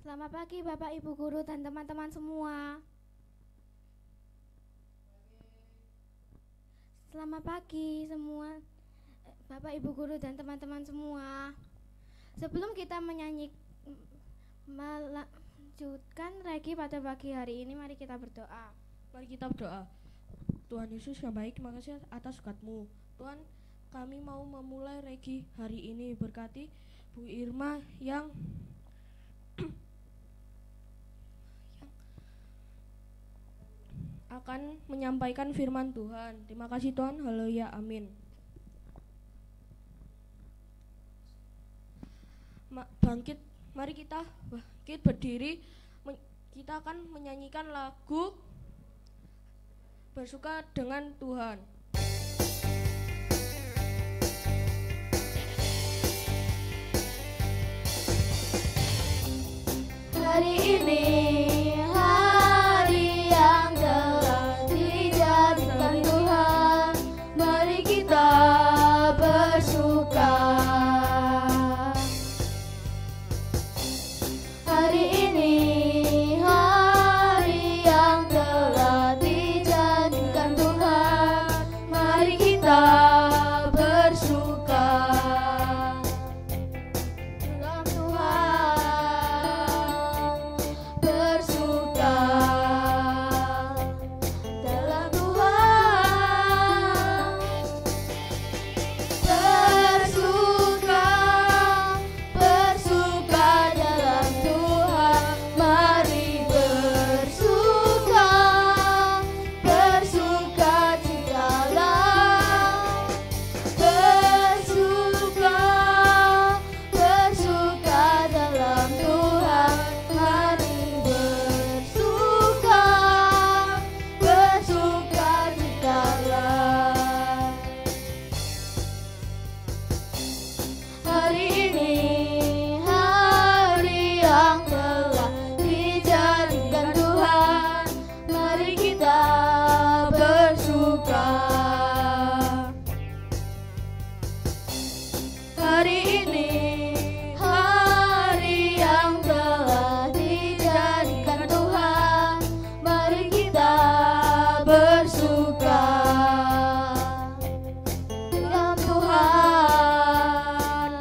Selamat pagi Bapak Ibu Guru dan teman-teman semua. Selamat pagi semua Bapak Ibu Guru dan teman-teman semua. Sebelum kita melanjutkan regi pada pagi hari ini, mari kita berdoa. Mari kita berdoa. Tuhan Yesus yang baik, terima kasih atas berkat-Mu. Tuhan, kami mau memulai regi hari ini. Berkati Bu Irma yang akan menyampaikan firman Tuhan. Terima kasih Tuhan. Haleluya, amin. Mari kita bangkit berdiri. Kita akan menyanyikan lagu Bersuka dengan Tuhan. Hari ini hari yang telah dijadikan Tuhan, mari kita bersuka. Hari ini hari yang telah dijadikan Tuhan, mari kita bersuka dalam Tuhan, bersuka dalam Tuhan, bersuka dalam Tuhan, mari bersuka, citalah, bersuka dalam Tuhan, mari bersuka, citalah. Hari ini hari yang telah dijadikan Tuhan, mari kita bersuka. Hari ini hari yang telah dijadikan Tuhan, mari kita bersuka dalam Tuhan,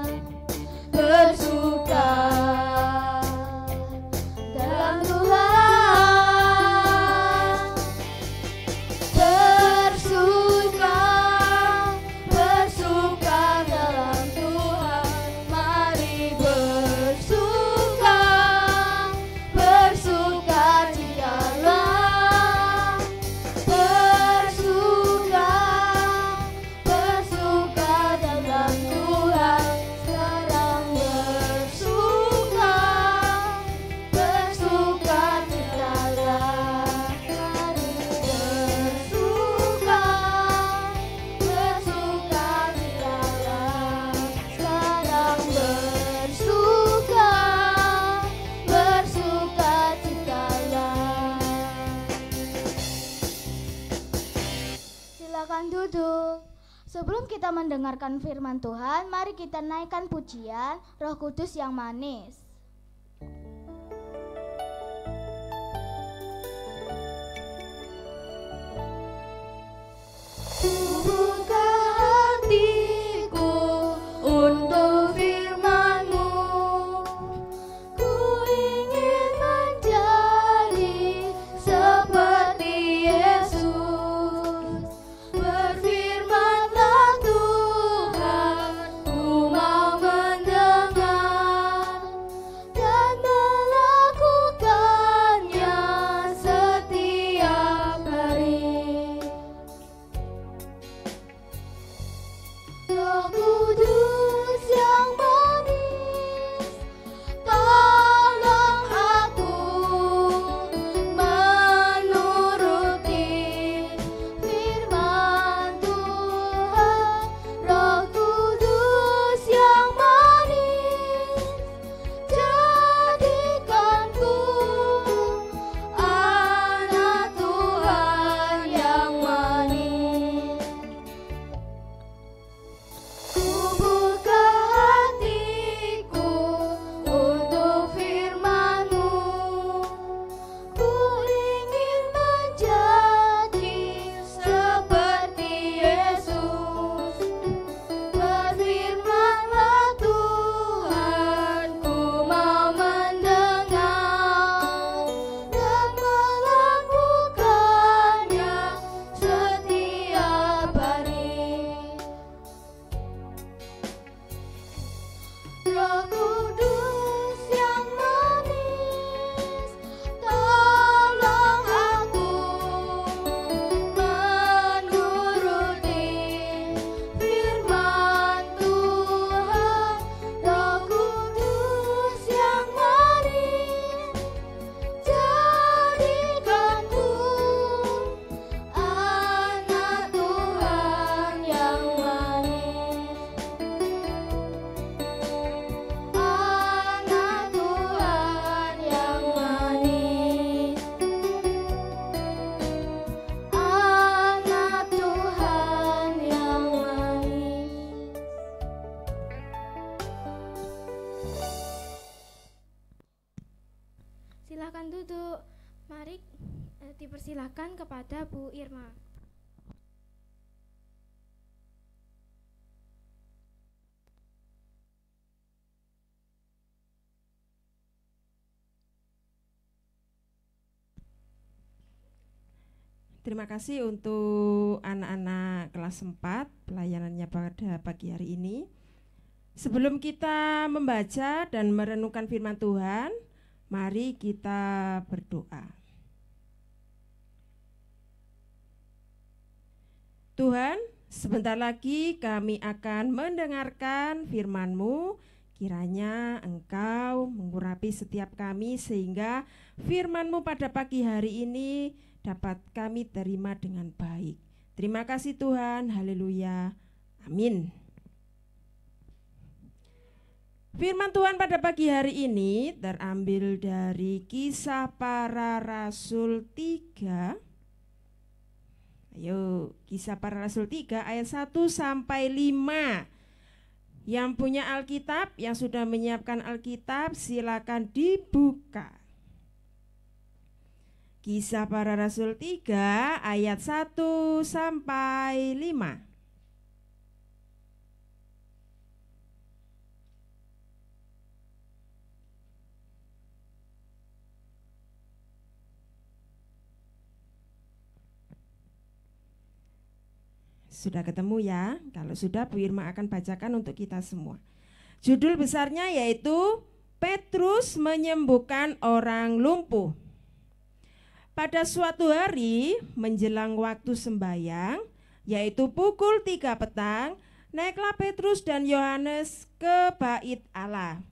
bersuka dalam Tuhan, bersuka dalam Tuhan, mari bersuka, citalah, bersuka dalam Tuhan, sekarang bersuka, citalah, mari bersuka, citalah, sekarang bersuka, citalah. Silakan duduk. Sebelum kita mendengarkan firman Tuhan, mari kita naikkan pujian Roh Kudus yang manis. Buka hatiku untuk firman-Mu, ku ingin menjadi seperti Yesus. Berfirman-Lah Tuhan, ku mau mendengar dan melakukannya setiap hari. Silakan duduk. Mari dipersilakan kepada Bu Irma. Terima kasih untuk anak-anak kelas 4 pelayanannya pada pagi hari ini. Sebelum kita membaca dan merenungkan firman Tuhan, mari kita berdoa. Tuhan, sebentar lagi kami akan mendengarkan firman-Mu. Kiranya Engkau mengurapi setiap kami sehingga firman-Mu pada pagi hari ini dapat kami terima dengan baik. Terima kasih Tuhan, haleluya, amin. Firman Tuhan pada pagi hari ini terambil dari Kisah Para Rasul 3. Ayo, Kisah Para Rasul 3 ayat 1 sampai 5. Yang punya Alkitab, yang sudah menyiapkan Alkitab, silakan dibuka. Kisah Para Rasul 3 ayat 1 sampai 5. Sudah ketemu ya? Kalau sudah, Bu Irma akan bacakan untuk kita semua. Judul besarnya yaitu Petrus menyembuhkan orang lumpuh. Pada suatu hari menjelang waktu sembahyang, yaitu pukul 3 petang, naiklah Petrus dan Yohanes ke bait Allah.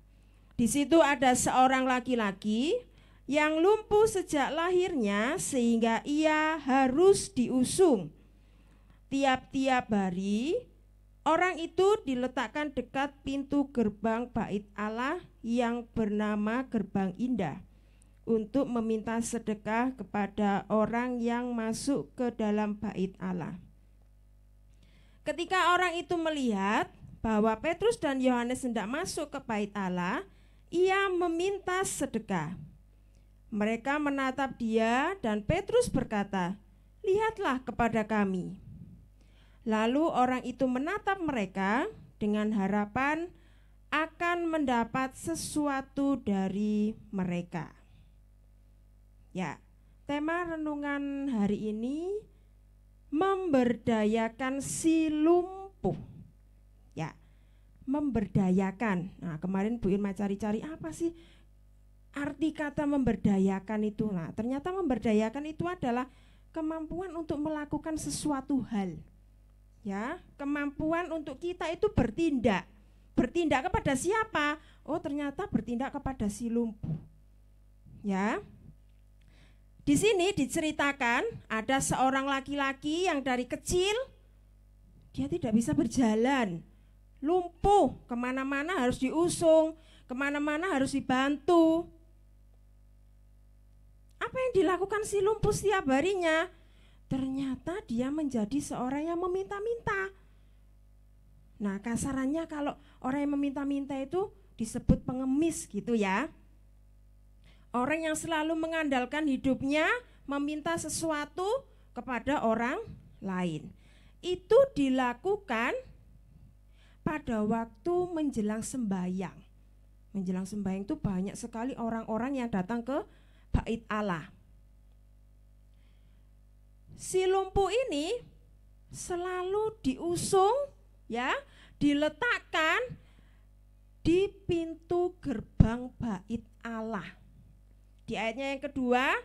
Di situ ada seorang laki-laki yang lumpuh sejak lahirnya sehingga ia harus diusung. Tiap-tiap hari orang itu diletakkan dekat pintu gerbang bait Allah yang bernama Gerbang Indah untuk meminta sedekah kepada orang yang masuk ke dalam bait Allah. Ketika orang itu melihat bahwa Petrus dan Yohanes hendak masuk ke bait Allah, ia meminta sedekah. Mereka menatap dia dan Petrus berkata, "Lihatlah kepada kami." Lalu orang itu menatap mereka dengan harapan akan mendapat sesuatu dari mereka. Ya, tema renungan hari ini memberdayakan si lumpuh. Ya, memberdayakan. Nah, kemarin Bu Irma cari-cari apa sih arti kata memberdayakan itu. Nah, ternyata memberdayakan itu adalah kemampuan untuk melakukan sesuatu hal. Ya, kemampuan untuk kita itu bertindak. Bertindak kepada siapa? Oh, ternyata bertindak kepada si lumpuh. Ya. Di sini diceritakan ada seorang laki-laki yang dari kecil dia tidak bisa berjalan, lumpuh, kemana-mana harus diusung, kemana-mana harus dibantu. Apa yang dilakukan si lumpuh setiap harinya? Ternyata dia menjadi seorang yang meminta-minta. Nah, kasarannya kalau orang yang meminta-minta itu disebut pengemis gitu ya. Orang yang selalu mengandalkan hidupnya meminta sesuatu kepada orang lain. Itu dilakukan pada waktu menjelang sembahyang. Menjelang sembahyang itu banyak sekali orang-orang yang datang ke bait Allah. Si lumpuh ini selalu diusung ya, diletakkan di pintu gerbang bait Allah. Di ayatnya yang kedua,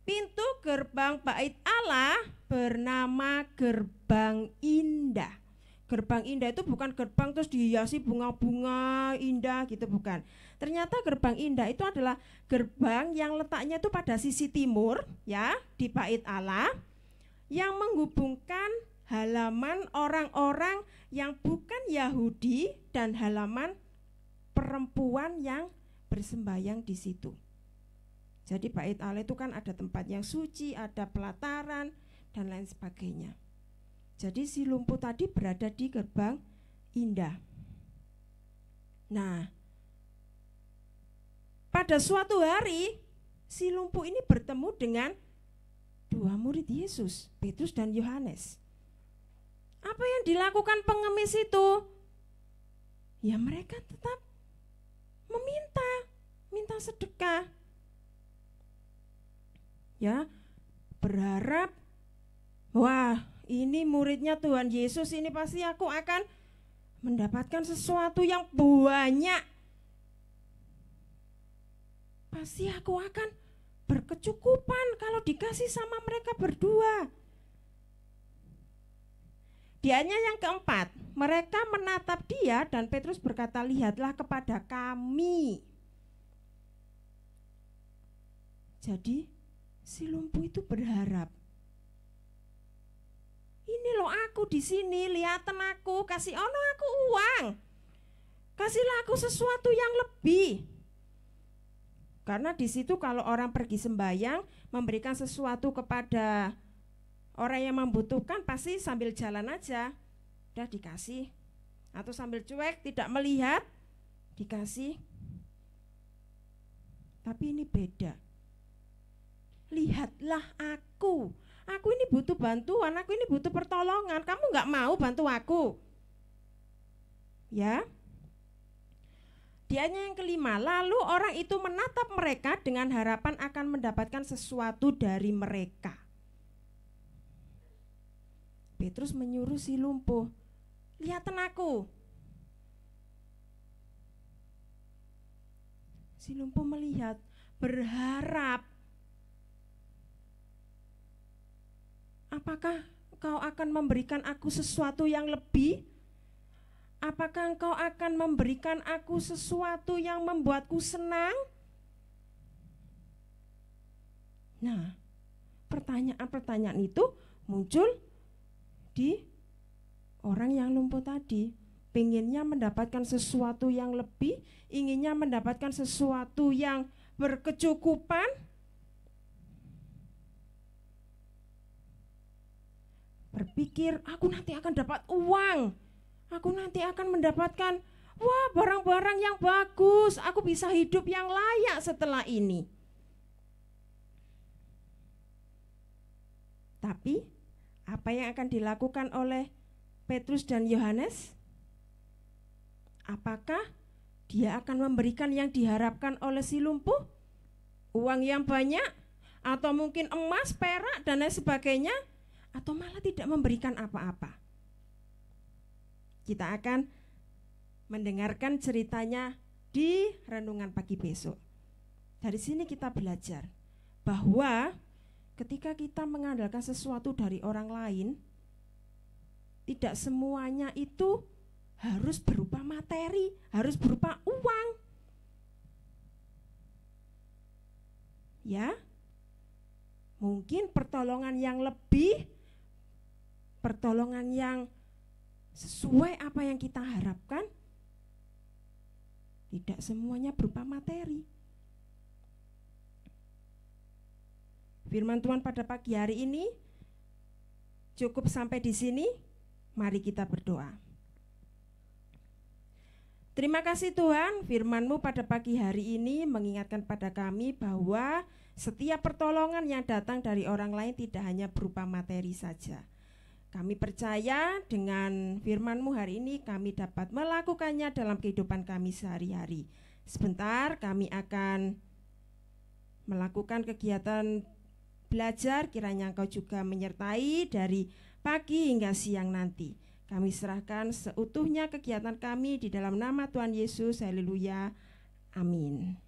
pintu gerbang bait Allah bernama Gerbang Indah. Gerbang Indah itu bukan gerbang terus dihiasi bunga-bunga indah gitu, bukan. Ternyata Gerbang Indah itu adalah gerbang yang letaknya itu pada sisi timur ya, di bait Allah, yang menghubungkan halaman orang-orang yang bukan Yahudi dan halaman perempuan yang bersembahyang di situ. Jadi bait Allah itu kan ada tempat yang suci, ada pelataran dan lain sebagainya. Jadi si lumpuh tadi berada di Gerbang Indah. Nah, pada suatu hari si lumpuh ini bertemu dengan dua murid Yesus, Petrus dan Yohanes. Apa yang dilakukan pengemis itu? Ya mereka tetap minta sedekah. Ya, berharap, wah ini muridnya Tuhan Yesus, ini pasti aku akan mendapatkan sesuatu yang banyak. Pasti aku akan berkecukupan kalau dikasih sama mereka berdua. Dianya yang keempat, mereka menatap dia dan Petrus berkata, lihatlah kepada kami. Jadi si lumpuh itu berharap, ini loh aku di sini, lihatan aku, kasih ono aku uang, kasihlah aku sesuatu yang lebih. Karena di situ kalau orang pergi sembahyang memberikan sesuatu kepada orang yang membutuhkan, pasti sambil jalan aja udah dikasih, atau sambil cuek tidak melihat dikasih. Tapi ini beda. Lihatlah aku ini butuh bantuan, aku ini butuh pertolongan, kamu gak mau bantu aku? Ya. Dianya yang kelima, lalu orang itu menatap mereka dengan harapan akan mendapatkan sesuatu dari mereka. Petrus menyuruh si lumpuh, lihatan aku. Si lumpuh melihat, berharap, apakah engkau akan memberikan aku sesuatu yang lebih? Apakah engkau akan memberikan aku sesuatu yang membuatku senang? Nah, pertanyaan-pertanyaan itu muncul di orang yang lumpuh tadi. Pengennya mendapatkan sesuatu yang lebih, inginnya mendapatkan sesuatu yang berkecukupan. Berpikir, aku nanti akan dapat uang, aku nanti akan mendapatkan barang-barang yang bagus, aku bisa hidup yang layak setelah ini. Tapi apa yang akan dilakukan oleh Petrus dan Yohanes? Apakah dia akan memberikan yang diharapkan oleh si lumpuh? Uang yang banyak? Atau mungkin emas, perak, dan lain sebagainya? Atau malah tidak memberikan apa-apa? Kita akan mendengarkan ceritanya di renungan pagi besok. Dari sini kita belajar bahwa ketika kita mengandalkan sesuatu dari orang lain, tidak semuanya itu harus berupa materi, harus berupa uang. Ya, mungkin pertolongan yang lebih, pertolongan yang sesuai apa yang kita harapkan, tidak semuanya berupa materi. Firman Tuhan pada pagi hari ini cukup sampai di sini. Mari kita berdoa. Terima kasih Tuhan, firman-Mu pada pagi hari ini mengingatkan pada kami bahwa setiap pertolongan yang datang dari orang lain tidak hanya berupa materi saja. Kami percaya dengan firman-Mu hari ini kami dapat melakukannya dalam kehidupan kami sehari-hari. Sebentar kami akan melakukan kegiatan belajar, kiranya Engkau juga menyertai dari pagi hingga siang nanti. Kami serahkan seutuhnya kegiatan kami di dalam nama Tuhan Yesus. Haleluya. Amin.